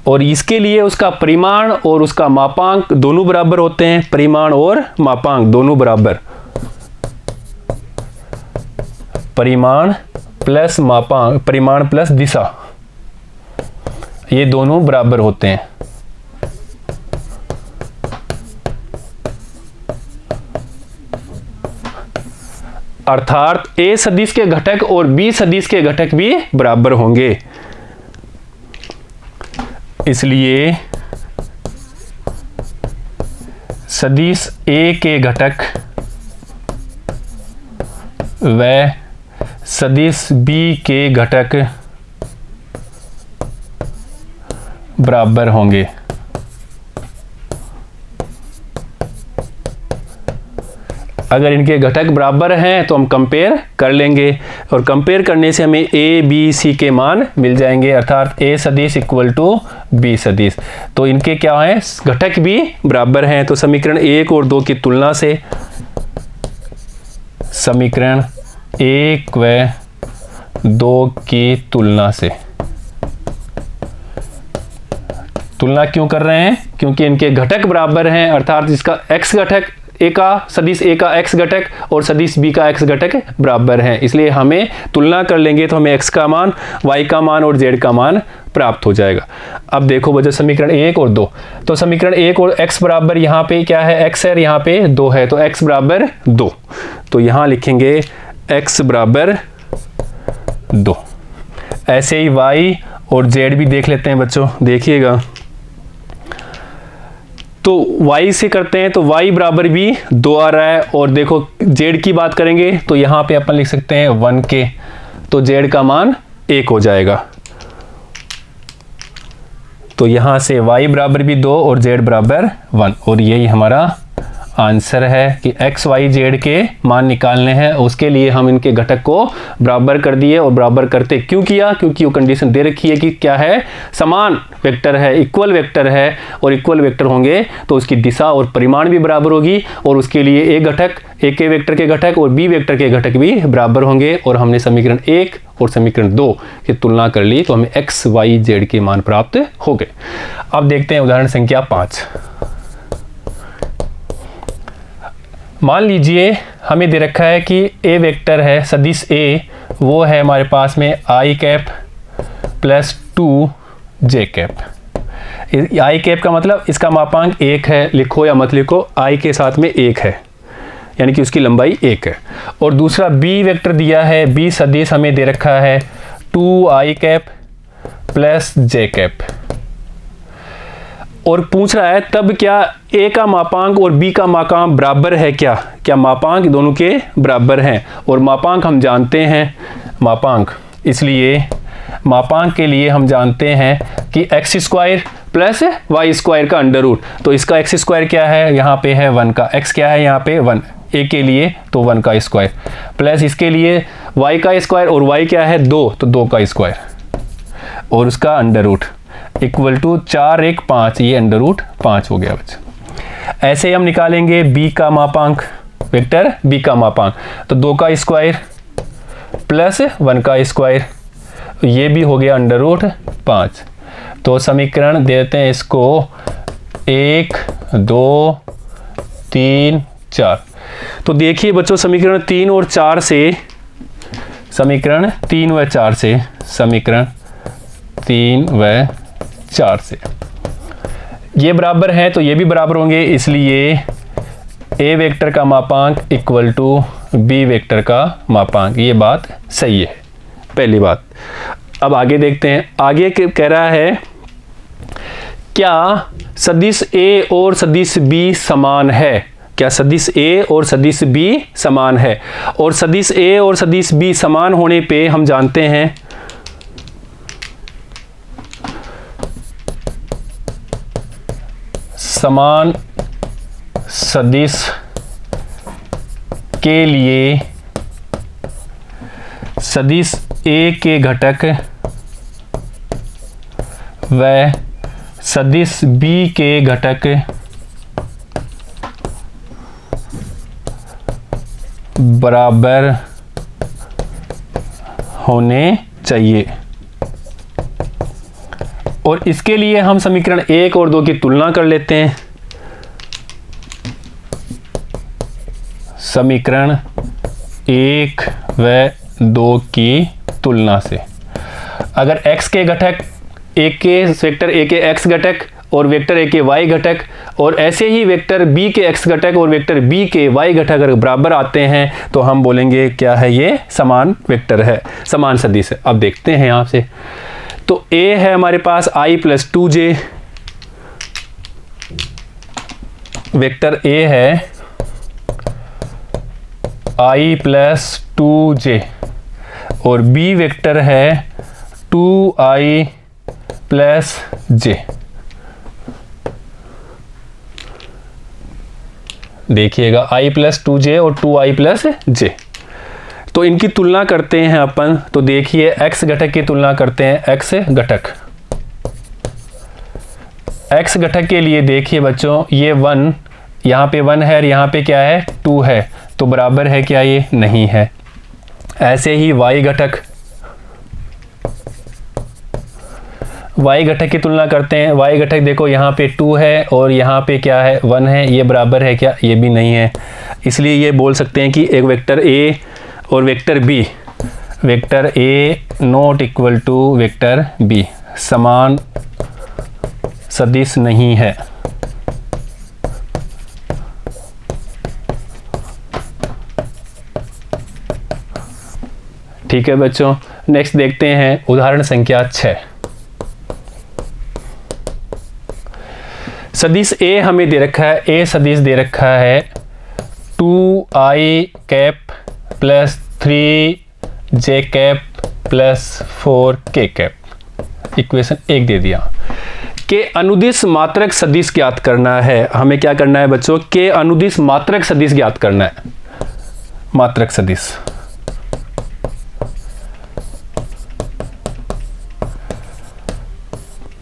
और इसके लिए उसका परिमाण और उसका मापांक दोनों बराबर होते हैं। परिमाण और मापांक दोनों बराबर, परिमाण प्लस मापांक, परिमाण प्लस दिशा, ये दोनों बराबर होते हैं। अर्थात ए सदिश के घटक और बी सदिश के घटक भी बराबर होंगे। इसलिए सदिश ए के घटक व सदिश बी के घटक बराबर होंगे। अगर इनके घटक बराबर हैं तो हम कंपेयर कर लेंगे, और कंपेयर करने से हमें ए बी सी के मान मिल जाएंगे, अर्थात ए सदिश इक्वल टू बी सदिश। तो इनके क्या हैं? घटक भी बराबर हैं। तो समीकरण 1 और 2 की तुलना से, समीकरण 1 व 2 की तुलना से, तुलना क्यों कर रहे हैं? क्योंकि इनके घटक बराबर हैं, अर्थात इसका एक्स घटक ए का, सदिश ए का एक्स घटक और सदिश बी का एक्स घटक बराबर हैं। इसलिए हमें तुलना कर लेंगे तो हमें एक्स का मान, वाई का मान और जेड का मान प्राप्त हो जाएगा। अब देखो बच्चों समीकरण 1 और 2, तो समीकरण 1 और एक्स बराबर यहाँ पे क्या है? एक्स है, यहाँ पे 2 है, तो एक्स बराबर 2, तो यहाँ लिखेंगे एक्स बराबर 2। ऐसे ही वाई और जेड भी देख लेते हैं बच्चों, देखिएगा। तो y से करते हैं तो y बराबर भी 2 आ रहा है, और देखो z की बात करेंगे तो यहाँ पे अपन लिख सकते हैं 1 के, तो z का मान 1 हो जाएगा। तो यहाँ से y बराबर भी 2 और z बराबर 1, और यही हमारा आंसर है कि एक्स वाई जेड के मान निकालने हैं। उसके लिए हम इनके घटक को बराबर कर दिए, और बराबर करते क्यों किया? क्योंकि वो कंडीशन दे रखी है कि क्या है, समान वेक्टर है, इक्वल वेक्टर है, और इक्वल वेक्टर होंगे तो उसकी दिशा और परिमाण भी बराबर होगी, और उसके लिए एक घटक, एक के वेक्टर के घटक और बी वेक्टर के घटक भी बराबर होंगे। और हमने समीकरण 1 और समीकरण 2 की तुलना कर ली तो हमें एक्स वाई जेड के मान प्राप्त हो गए। अब देखते हैं उदाहरण संख्या 5। मान लीजिए हमें दे रखा है कि ए वेक्टर है, सदिश ए, वो है हमारे पास में आई कैप प्लस 2 जे कैप। आई कैप का मतलब इसका मापांक 1 है, लिखो या मत लिखो, आई के साथ में 1 है, यानी कि उसकी लंबाई 1 है। और दूसरा बी वेक्टर दिया है, बी सदिश हमें दे रखा है 2 I cap plus J cap, और पूछ रहा है तब क्या ए का मापांक और बी का मापांक बराबर है क्या? क्या मापांक दोनों के बराबर हैं? और मापांक हम जानते हैं, मापांक, इसलिए मापांक के लिए हम जानते हैं कि x square plus Y square का अंडर रूट। तो इसका एक्स स्क्वायर क्या है, यहाँ पे है 1 का, एक्स क्या है यहाँ पे 1, ए के लिए तो 1 का स्क्वायर, प्लस इसके लिए वाई का स्क्वायर, और वाई क्या है 2, तो 2 का स्क्वायर, और उसका अंडर रूट इक्वल टू 4 1 5, ये अंडर रूट 5 हो गया बच्चा। ऐसे हम निकालेंगे बी का मापांक, वेक्टर बी का मापांक, तो 2 का स्क्वायर प्लस 1 का स्क्वायर, ये भी हो गया अंडर रूट 5। तो समीकरण देते हैं इसको 1 2 3 4। तो देखिए बच्चों, समीकरण 3 और 4 से, समीकरण 3 व 4 से, समीकरण 3 व 4 से ये बराबर है तो ये भी बराबर होंगे, इसलिए ए वेक्टर का मापांक इक्वल टू बी वेक्टर का मापांक। ये बात सही है, पहली बात। अब आगे देखते हैं, आगे कह रहा है क्या सदिश ए और सदिश बी समान है? क्या सदिश ए और सदिश बी समान है? और सदिश ए और सदिश बी समान होने पे हम जानते हैं समान सदिश के लिए सदिश ए के घटक व सदिश बी के घटक बराबर होने चाहिए। और इसके लिए हम समीकरण 1 और 2 की तुलना कर लेते हैं। समीकरण 1 व 2 की तुलना से अगर x के घटक a के वेक्टर a के x घटक और वेक्टर a के y घटक, और ऐसे ही वेक्टर b के x घटक और वेक्टर b के y घटक अगर बराबर आते हैं तो हम बोलेंगे क्या है, ये समान वेक्टर है, समान सदिश है। अब देखते हैं यहाँ से, तो a है हमारे पास i plus 2j, vector a है i प्लस 2j, और b वेक्टर है 2i प्लस j। देखिएगा i प्लस 2j और 2i प्लस j। तो इनकी तुलना करते हैं अपन, तो देखिए x घटक की तुलना करते हैं, x घटक, x घटक के लिए देखिए बच्चों, ये 1 यहाँ पे 1 है और यहाँ पे क्या है 2 है, तो बराबर है क्या, ये नहीं है। ऐसे ही y घटक, y घटक की तुलना करते हैं, y घटक देखो यहाँ पे 2 है और यहाँ पे क्या है 1 है, ये बराबर है क्या, ये भी नहीं है। इसलिए ये बोल सकते हैं कि एक वेक्टर a और vector b, vector a not equal to vector b समान सदिश नहीं है। ठीक है बच्चों, नेक्स्ट देखते हैं उदाहरण संख्या 6। सदिश a हमें दे रखा है, a सदिश दे रखा है 2i cap plus 3j cap plus 4k cap, equation 1 दे दिया। के अनुदिश मात्रक सदिश ज्ञात करना है। हमें क्या करना है बच्चों, के अनुदिश मात्रक सदिश ज्ञात करना है, मात्रक सदिश।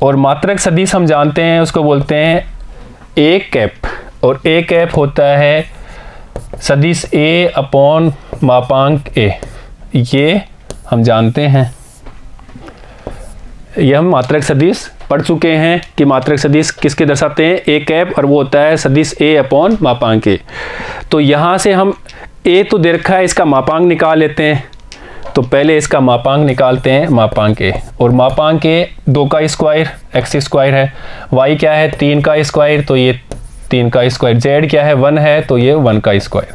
और मात्रक सदिश हम जानते हैं उसको बोलते हैं ए कैप, और ए कैप होता है सदिश ए अपॉन मापांक ए, ये हम जानते हैं। ये हम मात्रक सदिश पढ़ चुके हैं कि मात्रक सदिश किसके दर्शाते हैं, ए कैप, और वो होता है सदिश ए अपॉन मापांक ए। तो यहाँ से हम ए तो दे रखा है, इसका मापांक निकाल लेते हैं। तो पहले इसका मापांक निकालते हैं, मापांक ए, और मापांक ए 2 का स्क्वायर एक्स स्क्वायर है, वाई क्या है 3 का स्क्वायर, तो ये 3 का स्क्वायर, जेड क्या है 1 है, तो ये 1 का स्क्वायर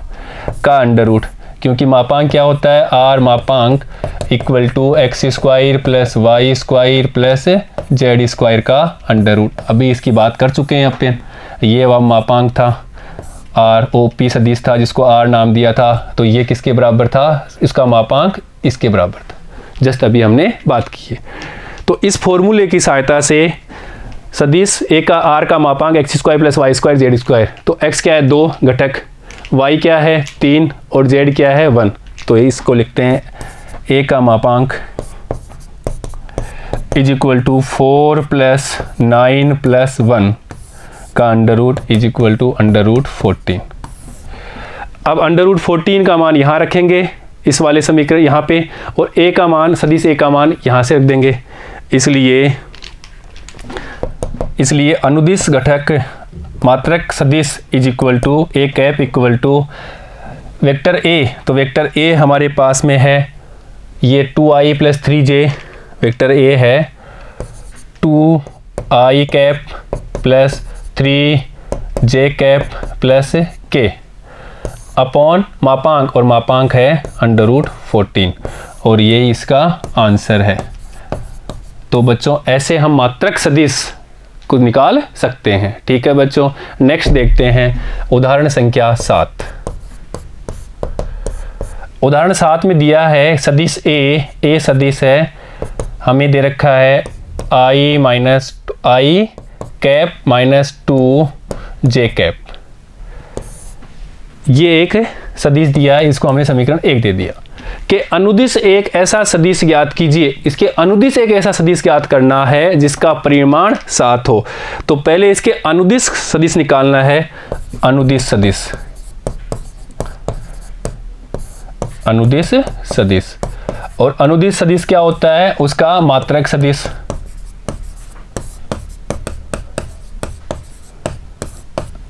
का अंडर रूट, क्योंकि मापांक क्या होता है, आर मापांक equal to x square plus Y square plus Z square का अंडर रूट। अभी इसकी बात कर चुके हैं अपन, ये वह मापांक था, आर ओ पी सदिश था जिसको आर नाम दिया था, तो ये किसके बराबर था, इसका मापांक इसके बराबर था, जस्ट अभी हमने बात की है। तो इस फॉर्मूले की सहायता से सदिश ए का आर का मापांक x square plus Y square Z square, तो एक्स क्या है 2 घटक, वाई क्या है 3 और जेड क्या है 1, तो इसको लिखते हैं ए का मापांक is equal to 4 plus 9 plus 1 का under root is equal to under root 14। अब अंडर रूट 14 का मान यहाँ रखेंगे इस वाले समीकरण यहाँ पे, और ए का मान सदिश ए का मान यहाँ से रख देंगे। इसलिए अनुदिश घटक मात्रक सदिश is equal to A cap equal to vector A, तो वेक्टर ए हमारे पास में है ये 2i plus 3j, vector A है 2i cap plus 3j cap plus k upon मापांक, और मापांक है अंडर रूट 14, और ये इसका आंसर है। तो बच्चों ऐसे हम मात्रक सदिश को निकाल सकते हैं। ठीक है बच्चों, नेक्स्ट देखते हैं उदाहरण संख्या 7। उदाहरण 7 में दिया है सदिश ए सदिश है, हमें दे रखा है i cap minus 2j cap, ये एक सदिश दिया है, इसको हमने समीकरण 1 दे दिया कि अनुदिश एक ऐसा सदिश ज्ञात कीजिए। इसके अनुदिश एक ऐसा सदिश ज्ञात करना है जिसका परिमाण 7 हो। तो पहले इसके अनुदिश सदिश निकालना है, अनुदिश सदिश, अनुदिश सदिश, और अनुदिश सदिश क्या होता है, उसका मात्रक सदिश।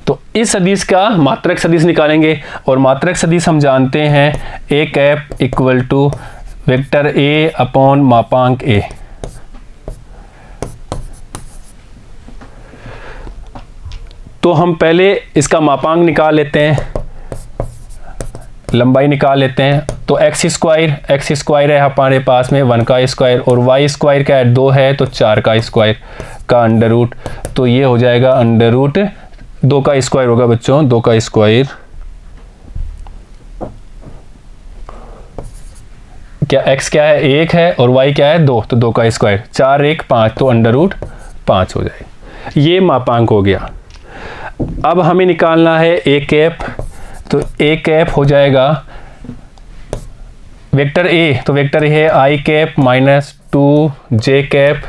तो इस सदिश का मात्रक सदिश निकालेंगे, और मात्रक सदिश हम जानते हैं A cap equal to vector A upon मापांक ए। तो हम पहले इसका मापांक निकाल लेते हैं, लंबाई निकाल लेते हैं। तो एक्स स्क्वायर है हमारे पास में 1 का स्क्वायर, और वाई स्क्वायर का 2 है तो 4 का स्क्वायर का अंडर रूट, तो ये हो जाएगा अंडर रूट 2 का स्क्वायर होगा बच्चों, 2 का स्क्वायर, क्या x क्या है 1 है और y क्या है 2, तो 2 का स्क्वायर, 4 1 5, तो अंडर रूट 5 हो जाएगा। ये मापांक हो गया। अब हमें निकालना है ए कैप, तो ए कैप हो जाएगा वेक्टर ए, तो वेक्टर है I cap minus 2j cap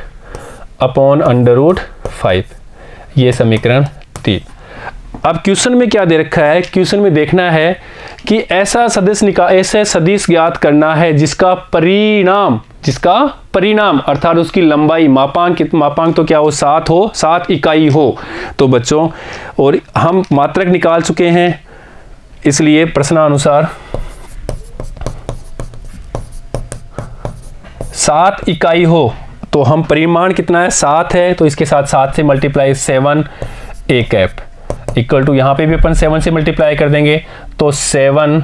upon under root 5, ये समीकरण 3। अब क्वेश्चन में क्या दे रखा है, क्वेश्चन में देखना है कि ऐसा सदिश ज्ञात करना है जिसका परिणाम अर्थात उसकी लंबाई मापांक तो क्या हो 7 इकाई हो। तो बच्चों और हम मात्रक निकाल चुके हैं, इसलिए प्रश्नानुसार 7 इकाई हो, तो हम परिमाण कितना है 7 है, तो इसके साथ 7 से multiply 7 A cap equal to, यहाँ पे भी अपन 7 से मल्टीप्लाई कर देंगे तो 7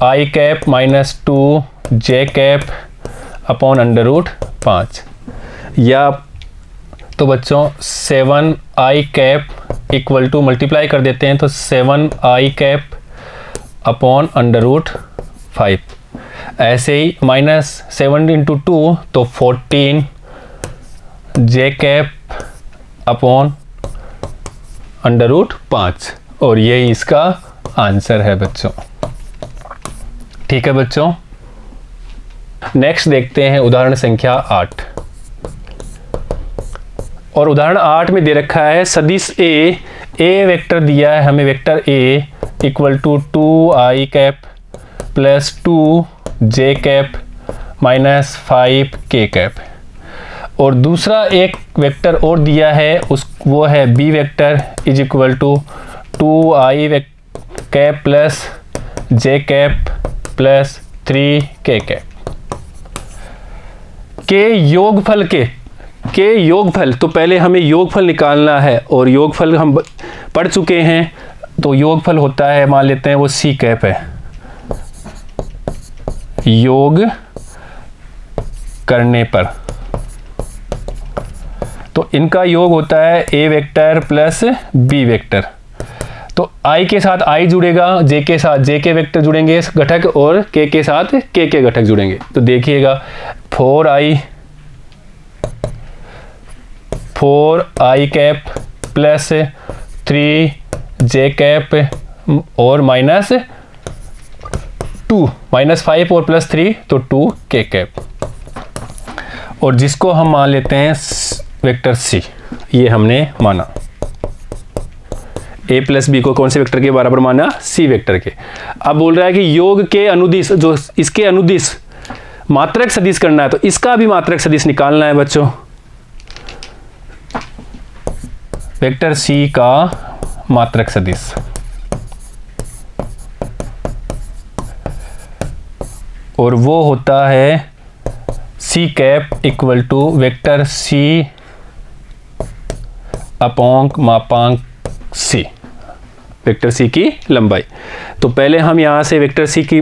I cap minus 2j cap upon under root 5, या तो बच्चों 7 I cap equal to multiply कर देते हैं तो 7 I cap upon under root 5, ऐसे ही माइनस 7 इंटू 2 तो 14 जे कैप अपॉन √5 और यही इसका आंसर है बच्चों। ठीक है बच्चों, नेक्स्ट देखते हैं उदाहरण संख्या 8। और उदाहरण 8 में दे रखा है सदिश ए वेक्टर दिया है हमें, vector A equal to 2i cap plus 2j cap minus 5k cap. और दूसरा एक वेक्टर और दिया है वो है B vector is equal to 2i cap plus j cap plus 3k cap. के योगफल तो पहले हमें योगफल निकालना है और योगफल हम पढ़ चुके हैं। तो योगफल होता है, मान लेते हैं वो सी कैप है, योग करने पर। तो इनका योग होता है A vector plus B vector. तो आई के साथ आई जुड़ेगा, जे के साथ जे के वेक्टर जुड़ेंगे घटक और के साथ के घटक जुड़ेंगे। तो देखिएगा 4i cap plus 3j cap और -5 और प्लस 3 तो 2k कैप। और जिसको हम मान लेते हैं वेक्टर सी, ये हमने माना। a प्लस बी को कौन से वेक्टर के बराबर माना? सी वेक्टर के। अब बोल रहा है कि योग के अनुदिश, जो इसके अनुदिश मात्रक सदिश करना है, तो इसका भी मात्रक सदिश निकालना है बच्चों। वेक्टर सी का मात्रक सदिश और वो होता है C cap equal to vector C upon मापांक सी, वेक्टर सी की लंबाई। तो पहले हम यहाँ से वेक्टर सी की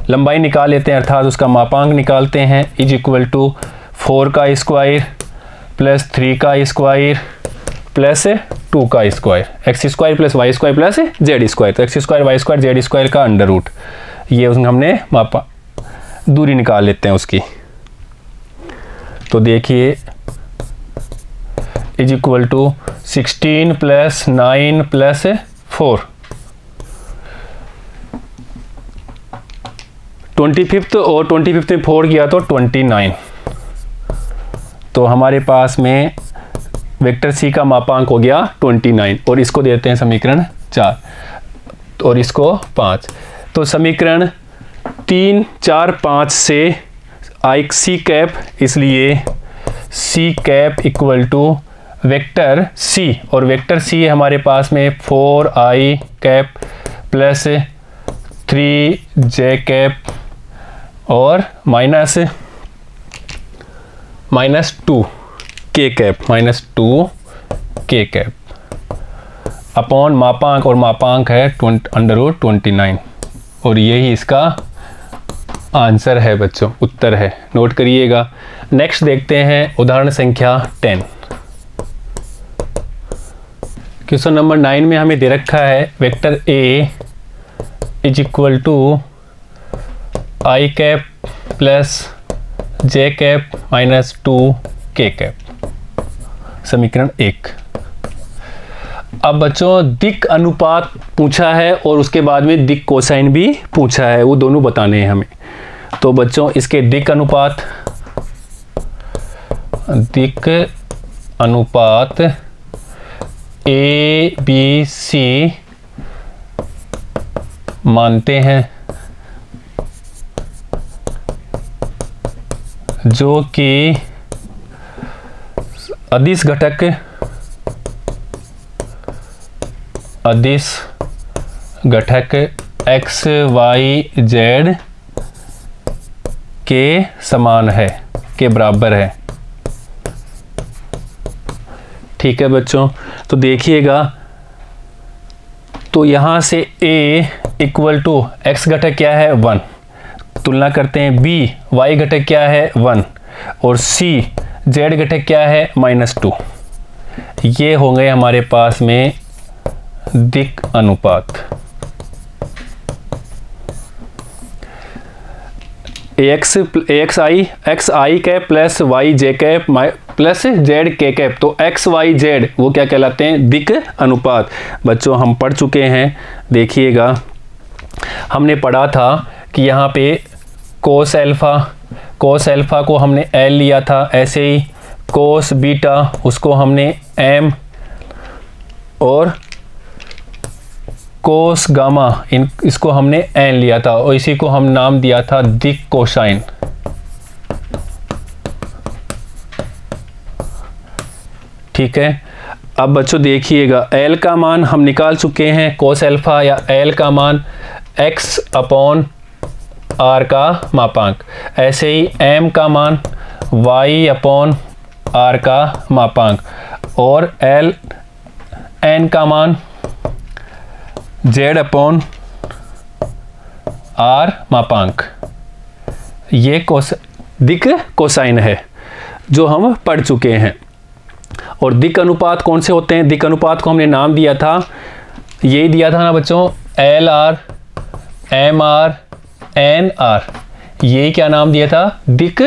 लंबाई निकाल लेते हैं, अर्थात उसका मापांक निकालते हैं। इज इक्वल टू 4 का स्क्वायर प्लस 3 का स्क्वायर प्लस 2 का square, X square plus Y square plus Z square. तो X square Y square Z square का अंडर रूट, ये उसमें हमने मापा, दूरी निकाल लेते हैं उसकी। तो देखिए is equal to 16 plus 9 plus 4, 25 और 25 में 4 किया तो 29। तो हमारे पास में वेक्टर सी का मापांक हो गया 29 और इसको देते हैं समीकरण 4 और इसको 5। तो समीकरण 3, 4, 5 से आई सी कैप, इसलिए C cap equal to vector C, और वेक्टर सी है हमारे पास में 4i cap plus 3j cap और -2k कैप अपॉन मापांक, और मापांक है √29 और यही इसका आंसर है बच्चों, उत्तर है। नोट करिएगा। नेक्स्ट देखते हैं उदाहरण संख्या 10। क्वेश्चन नंबर 9 में हमें दे रखा है vector A is equal to I cap plus J cap minus 2k cap, समीकरण 1। अब बच्चों दिक् अनुपात पूछा है और उसके बाद में दिक् कोसाइन भी पूछा है, वो दोनों बताने हैं हमें। तो बच्चों इसके दिक् अनुपात ए बी सी मानते हैं, जो कि अदिश घटक एक्स वाई जेड के समान है, के बराबर है। ठीक है बच्चों, तो देखिएगा, तो यहाँ से a इक्वल टू एक्स घटक क्या है 1, तुलना करते हैं b y घटक क्या है 1 और c z घटक क्या है -2। ये हो गए हमारे पास में दिक् अनुपात। X I cap plus y J cap plus z K cap. तो एक्स वाई जेड वो क्या कहलाते हैं? दिक् अनुपात। बच्चों हम पढ़ चुके हैं, देखिएगा हमने पढ़ा था कि यहाँ पे कोस एल्फ़ा को हमने एल लिया था, ऐसे ही कोस बीटा उसको हमने एम और कोस गामा इसको हमने एन लिया था और इसी को हम नाम दिया था दिक् कोसाइन। ठीक है, अब बच्चों देखिएगा एल का मान हम निकाल चुके हैं, कोस एल्फा या एल का मान x अपॉन आर का मापांक, ऐसे ही m का मान y अपॉन आर का मापांक और n का मान z अपॉन आर मापांक। ये दिक् कोसाइन है जो हम पढ़ चुके हैं। और दिक् अनुपात कौन से होते हैं? दिक् अनुपात को हमने नाम दिया था, यही दिया था ना बच्चों, L R M R N R, यही क्या नाम दिया था? दिक्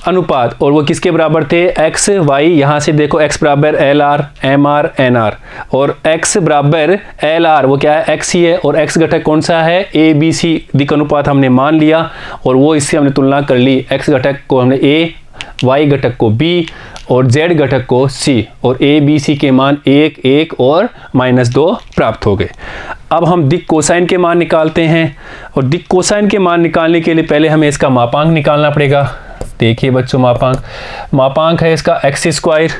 अनुपात। और वो किसके बराबर थे? एक्स वाई, यहाँ से देखो x बराबर L R M R N R और x बराबर एल आर वो क्या है? x ही है और x घटक कौन सा है? A B C. दिक् अनुपात हमने मान लिया और वो इससे हमने तुलना कर ली, x घटक को हमने a, y घटक को b और z घटक को c और a b c के मान 1 1 और -2 प्राप्त हो गए। अब हम दिक् कोसाइन के मान निकालते हैं और दिक् कोसाइन के मान निकालने के लिए पहले हमें इसका मापांक निकालना पड़ेगा। देखिए बच्चों मापांक है इसका x square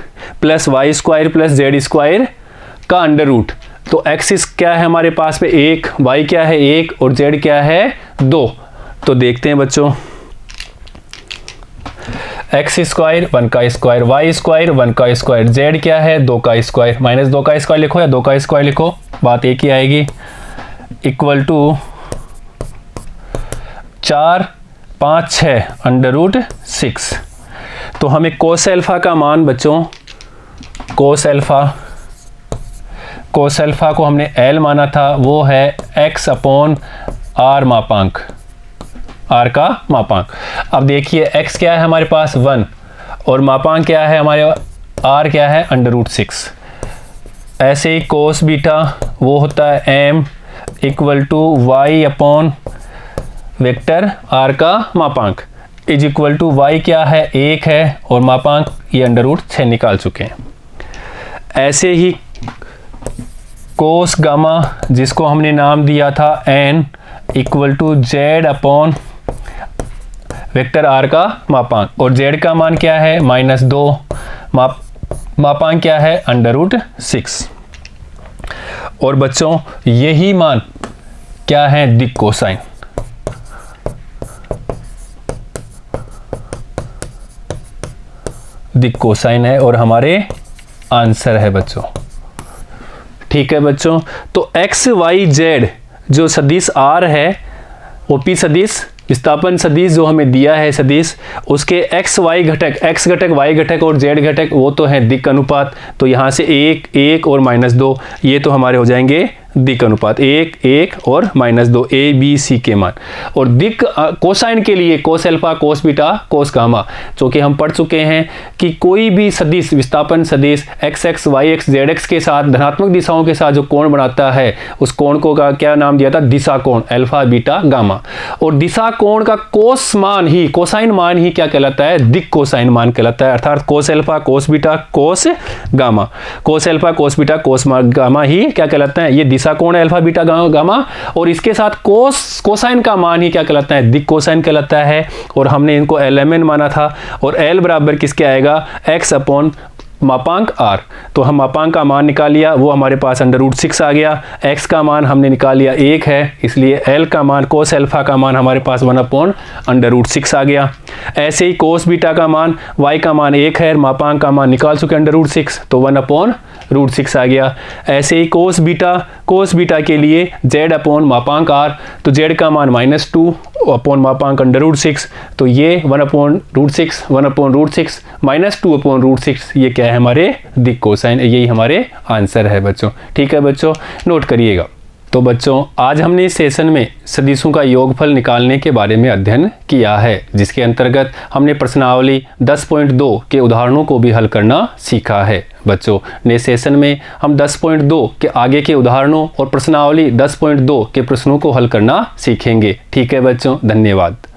plus Y square plus Z square का अंडर रूट। तो x क्या है हमारे पास में 1, y क्या है 1 और z क्या है 2। तो देखते हैं बच्चों, x स्क्वायर 1 का स्क्वायर, y स्क्वायर 1 का स्क्वायर, z क्या है 2 का स्क्वायर, -2 का स्क्वायर लिखो या 2 का स्क्वायर लिखो, बात एक ही आएगी, इक्वल टू 4 5 6 अंडर रूट 6। तो हमें कोस एल्फा का मान बच्चों, कोस एल्फा को हमने l माना था, वो है x अपॉन r मापांक, r का मापांक। अब देखिए x क्या है हमारे पास 1 और मापांक क्या है हमारे, r क्या है अंडर रूट 6। ऐसे ही कोस बीटा वो होता है m equal to y upon vector r का मापांक इज इक्वल टू y क्या है 1 है और मापांक ये अंडर रूट 6 निकाल चुके हैं। ऐसे ही कोस गामा जिसको हमने नाम दिया था n equal to z upon vector r का मापांक और z का मान क्या है -2, मापांक क्या है अंडर रूट 6। और बच्चों यही मान क्या है दिक् कोसाइन। दिक् कोसाइन है और हमारे आंसर है बच्चों। ठीक है बच्चों, तो x y z जो सदिश r है वो p सदिश विस्थापन सदिश जो हमें दिया है सदिश, उसके x घटक y घटक और z घटक वो तो है दिक् अनुपात। तो यहाँ से 1 1 और -2 ये तो हमारे हो जाएंगे दिक् अनुपात, 1 1 और -2 a b c के मान। और दिक् कोसाइन के लिए कोस alpha cos beta cos gamma, जो कि हम पढ़ चुके हैं कि कोई भी सदिश विस्थापन सदिश x y z के साथ धनात्मक दिशाओं के साथ जो कोण बनाता है उस कोण को का क्या नाम दिया था? दिशा कोण, अल्फा बीटा गामा। और दिशा कोण का कोस मान ही, कोसाइन मान ही क्या कहलाता है? दिक् कोसाइन मान कहलाता है। अर्थात cos alpha cos beta cos gamma, cos alpha cos beta cos gamma ही क्या कहलाता है? ये दिशा कोण है अल्फा बीटा गामा और इसके साथ कोसाइन का मान ही क्या कहलाता है? दिक् कोसाइन कहलाता है। और हमने इनको LMN माना था और L बराबर किसके आएगा? x अपॉन मापांक r। तो हम मापांक का मान निकाल लिया, वो हमारे पास अंडर रूट 6 आ गया। x का मान हमने निकाल लिया 1 है, इसलिए L का मान कोस एल्फा का मान हमारे पास 1 अपॉन अंडर रूट 6 आ गया। ऐसे ही कोस बीटा का मान, y का मान 1 है, मापांक का मान निकाल चुके अंडर रूट 6 तो 1 अपॉन रूट 6 आ गया। ऐसे ही कोस बीटा के लिए z अपॉन मापांक r, तो z का मान -2 अपॉन मापांक अंडर रूट 6, तो ये 1 upon root 6 1 upon root 6 -2 upon root 6 ये क्या है हमारे दिक् कोसाइन। यही हमारे आंसर है बच्चों। ठीक है बच्चों, नोट करिएगा। तो बच्चों आज हमने इस सेशन में सदिशों का योगफल निकालने के बारे में अध्ययन किया है, जिसके अंतर्गत हमने प्रश्नावली 10.2 के उदाहरणों को भी हल करना सीखा है। बच्चों नेक्स्ट सेशन में हम 10.2 के आगे के उदाहरणों और प्रश्नावली 10.2 के प्रश्नों को हल करना सीखेंगे। ठीक है बच्चों, धन्यवाद।